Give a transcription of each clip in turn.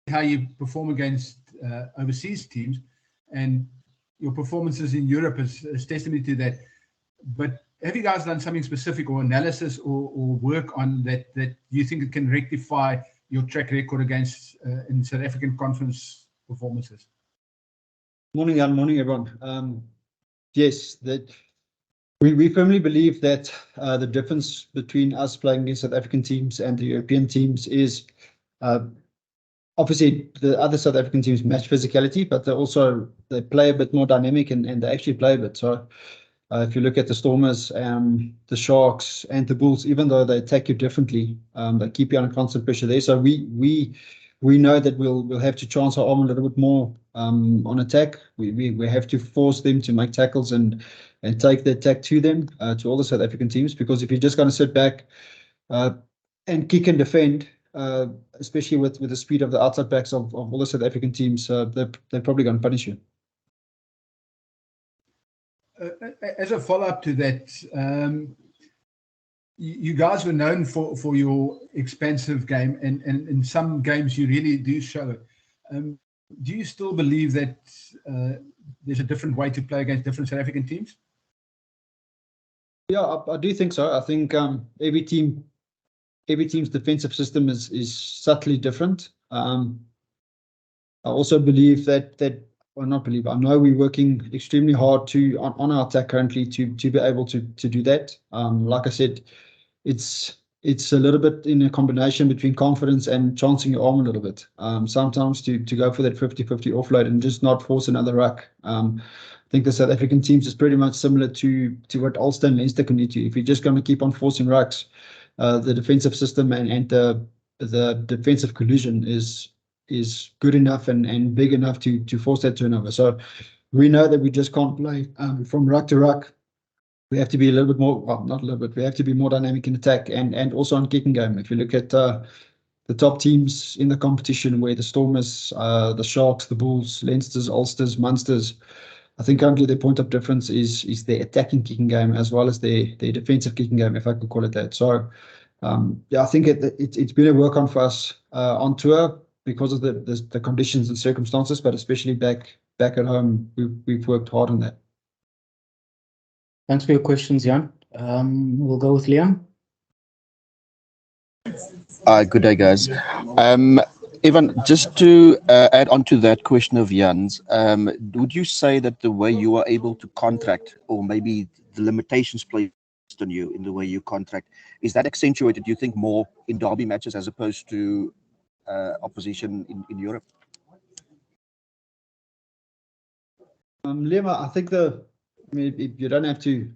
how you perform against overseas teams, and your performances in Europe is testimony to that. But have you guys done something specific or analysis or work on that you think it can rectify your track record against in South African conference performances? Morning, Jan. Morning, everyone. Yes, that we firmly believe that the difference between us playing against South African teams and the European teams is obviously the other South African teams match physicality, but they play a bit more dynamic and they actually play a bit. So if you look at the Stormers, the Sharks and the Bulls, even though they attack you differently, they keep you under constant pressure there. So we know that we'll have to chance our arm a little bit more on attack. We have to force them to make tackles and take the attack to them, to all the South African teams, because if you're just going to sit back and kick and defend, especially with the speed of the outside backs of all the South African teams, they're probably going to punish you. As a follow-up to that, you guys were known for your expansive game, and in some games you really do show it. Do you still believe that there's a different way to play against different South African teams? Yeah, I do think so. I think every team's defensive system is subtly different. I also believe I know we're working extremely hard on our attack currently to be able to do that. Like I said, it's a little bit in a combination between confidence and chancing your arm a little bit. Sometimes to go for that 50-50 offload and just not force another ruck. I think the South African teams is pretty much similar to what Ulster and Leinster can do. If you're just going to keep on forcing rucks, the defensive system and the defensive collision is good enough and big enough to force that turnover. So we know that we just can't play from ruck to ruck. We have to be a little bit more, well, not a little bit, we have to be more dynamic in attack and also on kicking game. If you look at the top teams in the competition, where the Stormers, the Sharks, the Bulls, Leinsters, Ulsters, Munsters, I think currently their point of difference is their attacking kicking game as well as their defensive kicking game, if I could call it that. So yeah, I think it's been a work on for us on tour, because of the conditions and circumstances, but especially back at home, we've worked hard on that. Thanks for your questions, Jan. We'll go with Liam. Good day, guys. Evan, just to add on to that question of Jan's, would you say that the way you are able to contract, or maybe the limitations placed on you in the way you contract, is that accentuated, do you think, more in derby matches as opposed to opposition in Europe? Liam, I think you don't have to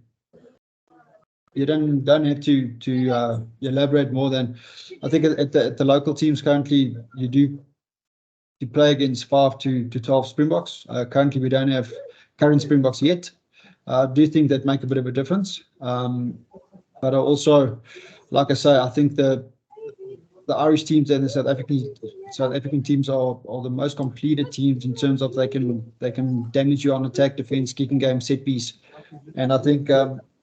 elaborate more than, I think at the local teams currently you play against 5 to 12 Springboks. Currently we don't have current Springboks yet. I do think that make a bit of a difference. But I also, like I say, I think the Irish teams and the South African teams are the most completed teams in terms of they can damage you on attack, defense, kicking game, set piece. And I think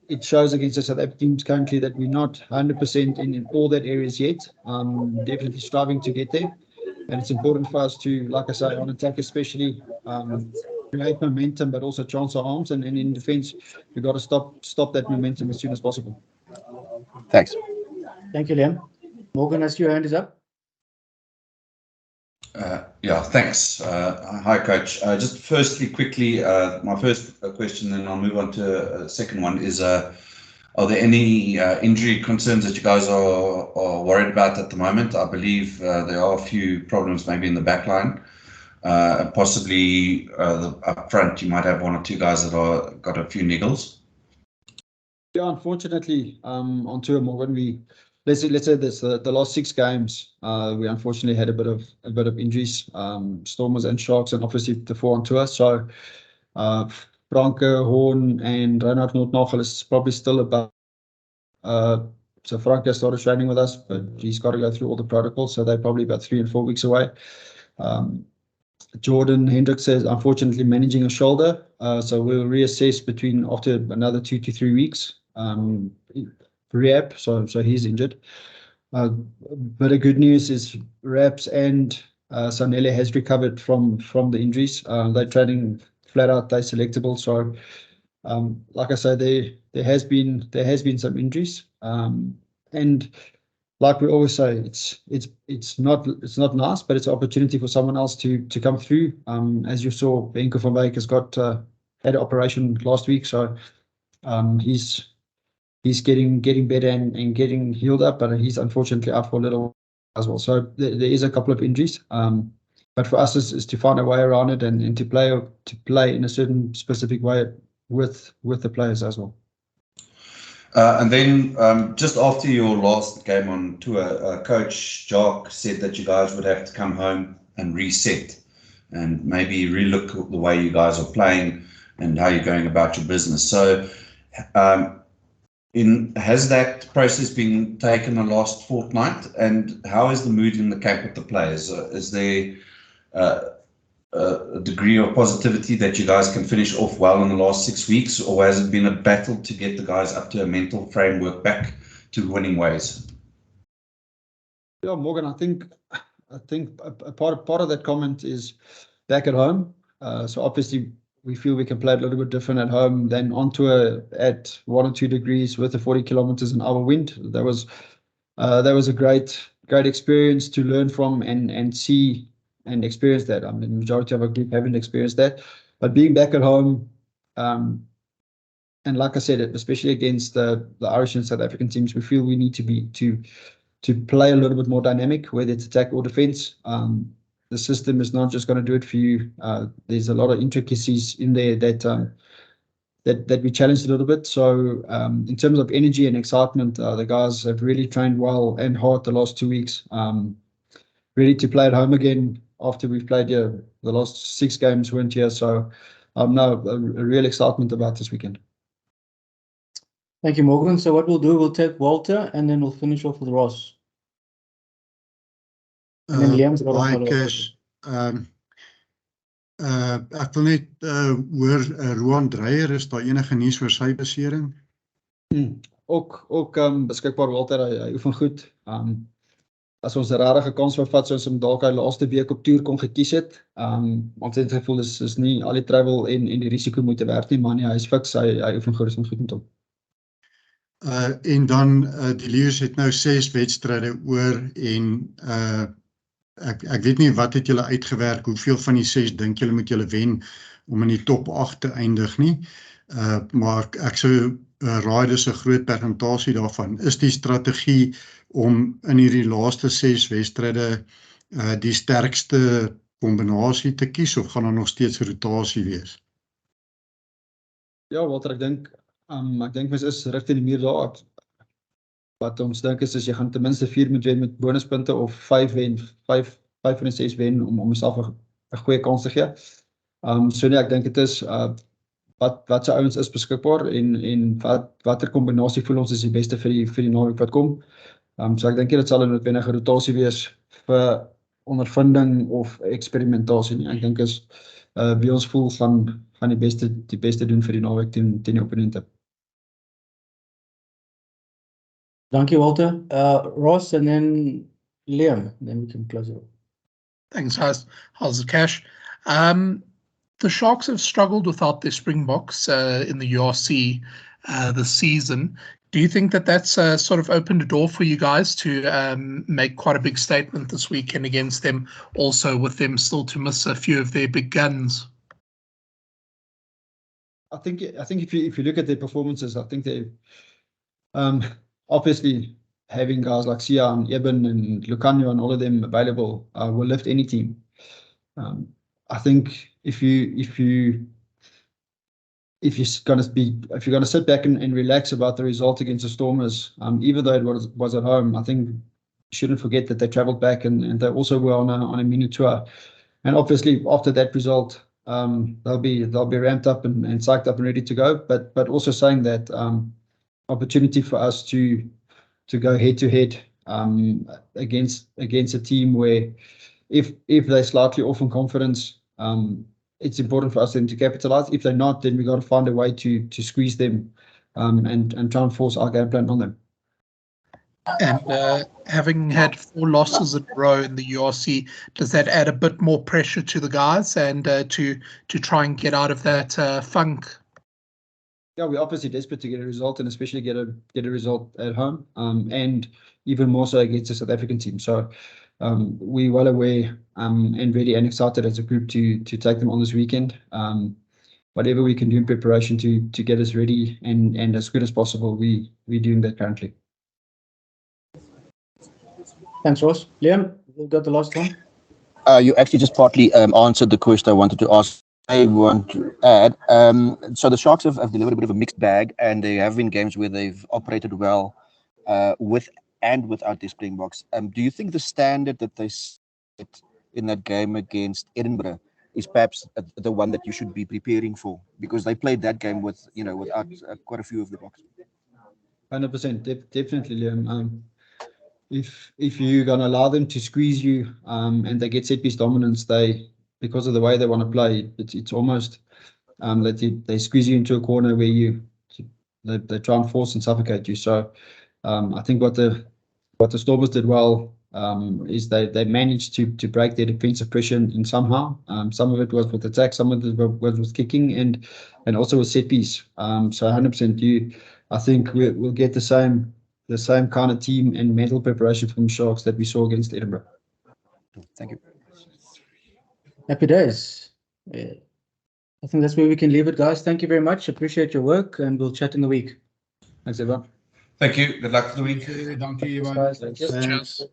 it shows against the South African teams currently that we're not 100% in all that areas yet. Definitely striving to get there. And it's important for us to, like I say, on attack especially, create momentum, but also chance our arms. And in defense, we've got to stop that momentum as soon as possible. Thanks. Thank you, Liam. Morgan, as your hand is up. Yeah, thanks. Hi, Coach. Just firstly, quickly, my first question, and I'll move on to a second one, is are there any injury concerns that you guys are worried about at the moment? I believe there are a few problems maybe in the back line. Possibly up front, you might have one or two guys that got a few niggles. Yeah, unfortunately, on tour, Morgan, let's say this, the last 6 games, we unfortunately had a bit of injuries, Stormers and Sharks, and obviously the 4 on tour. So Franke, Horn, and Reinhard Noordnagel is probably still about. So Franke started training with us, but he's got to go through all the protocols, so they're probably about 3 and 4 weeks away. Jordan Hendricks is unfortunately managing a shoulder, so we'll reassess after another 2 to 3 weeks. Rehab, so he's injured. But the good news is Raps and So Nelly has recovered from the injuries. They're training flat out. They're selectable. So, like I say, there has been some injuries. And like we always say, it's not nice, but it's an opportunity for someone else to come through. As you saw, Benko van Wyk has had an operation last week, so he's getting better and getting healed up, but he's unfortunately out for a little as well. So there is a couple of injuries. But for us is to find a way around it and to play in a certain specific way with the players as well. And then just after your last game on tour, Coach Jock said that you guys would have to come home and reset and maybe relook at the way you guys are playing and how you're going about your business. So has that process been taken the last fortnight, and how is the mood in the camp with the players? Is there a degree of positivity that you guys can finish off well in the last 6 weeks, or has it been a battle to get the guys up to a mental framework back to winning ways? Yeah, Morgan, I think a part of that comment is back at home. So obviously we feel we can play a little bit different at home than on tour at 1 or 2 degrees with the 40 kilometers an hour wind. That was a great experience to learn from and see and experience that. I mean, the majority of our group haven't experienced that, but being back at home, and like I said, especially against the Irish and South African teams, we feel we need to play a little bit more dynamic, whether it's attack or defense. The system is not just going to do it for you. There's a lot of intricacies in there that we challenged a little bit. So in terms of energy and excitement, the guys have really trained well and hard the last 2 weeks. Ready to play at home again after we've played here. The last 6 games weren't here. So now a real excitement about this weekend. Thank you, Morgan. So what we'll do, we'll take Walter and then we'll finish off with Ross. And then Liam's got a Hi, follow-up. Cash. Ek wil net hoor, Rooyen is daar enige nuus oor sy besering? Ook beskikbaar Walter, hy oefen goed. As ons 'n rarige kans wou vat, soos hom dalk hy laaste week op toer kon gekies het. Ons het gevoel is nie al die travel en die risiko moeite werd nie, maar nee, hy is fiks, hy oefen goed, is goed met hom. En dan die Lions het nou 6 wedstryde oor en ek weet nie wat het julle uitgewerk, hoeveel van die 6 dink julle moet julle wen om in die top 8 te eindig nie. Maar ek sou raai dis 'n groot persentasie daarvan. Is die strategie om in hierdie laaste 6 wedstryde die sterkste kombinasie te kies, of gaan daar nog steeds rotasie wees? Ja, Walter, ek dink mens is reg in die muur daar. Wat ons dink is jy gaan ten minste 4 moet wen met bonuspunte of 5 wen, 5 van die 6 wen om jouself 'n goeie kans te gee. So nee, ek dink dit is wat se ouens is beskikbaar en watter kombinasie voel ons is die beste vir die naweek wat kom. So ek dink dit sal 'n noodwendige rotasie wees vir ondervinding of eksperimentasie nie. Ek dink is wie ons voel gaan die beste doen vir die naweek teen die opponente. Thank you, Walter. Ross and then Liam, then we can close it. Thanks. How's the Cash? The Sharks have struggled without their Springboks in the URC this season. Do you think that that's sort of opened a door for you guys to make quite a big statement this weekend against them, also with them still to miss a few of their big guns? I think if you look at their performances, I think they obviously having guys like Sia and Eben and Lucanio and all of them available will lift any team. I think if you're gonna sit back and relax about the result against the Stormers, even though it was at home, I think you shouldn't forget that they travelled back and they also were on a mini tour. And obviously after that result, they'll be ramped up and psyched up and ready to go. But also saying that opportunity for us to go head to head against a team where if they're slightly off in confidence, it's important for us then to capitalize. If they're not, then we got to find a way to squeeze them and try and force our game plan on them. And having had 4 losses in a row in the URC, does that add a bit more pressure to the guys and to try and get out of that funk? Yeah, we're obviously desperate to get a result, and especially get a result at home, and even more so against the South African team. So we're well aware and ready and excited as a group to take them on this weekend. Whatever we can do in preparation to get us ready and as good as possible, we're doing that currently. Thanks, Ross. Liam, we've got the last one. You actually just partly answered the question I wanted to ask. I want to add, so the Sharks have delivered a bit of a mixed bag, and there have been games where they've operated well with and without their Springboks. Do you think the standard that they set in that game against Edinburgh is perhaps the one that you should be preparing for? Because they played that game with, without quite a few of the Boks. 100%, definitely, Liam. If you're going to allow them to squeeze you and they get set piece dominance, because of the way they want to play, it's almost that they squeeze you into a corner where they try and force and suffocate you. So I think what the Stormers did well is they managed to break their defensive pressure in somehow. Some of it was with attack, some of it was with kicking, and also with set piece. So 100%, I think we'll get the same kind of team and mental preparation from the Sharks that we saw against Edinburgh. Thank you. Happy days. Yeah. I think that's where we can leave it, guys. Thank you very much. Appreciate your work, and we'll chat in the week. Thanks, everyone. Thank you. Good luck for the week. Dankie, Thanks, Ivan. guys. Thank you. Thanks. Cheers.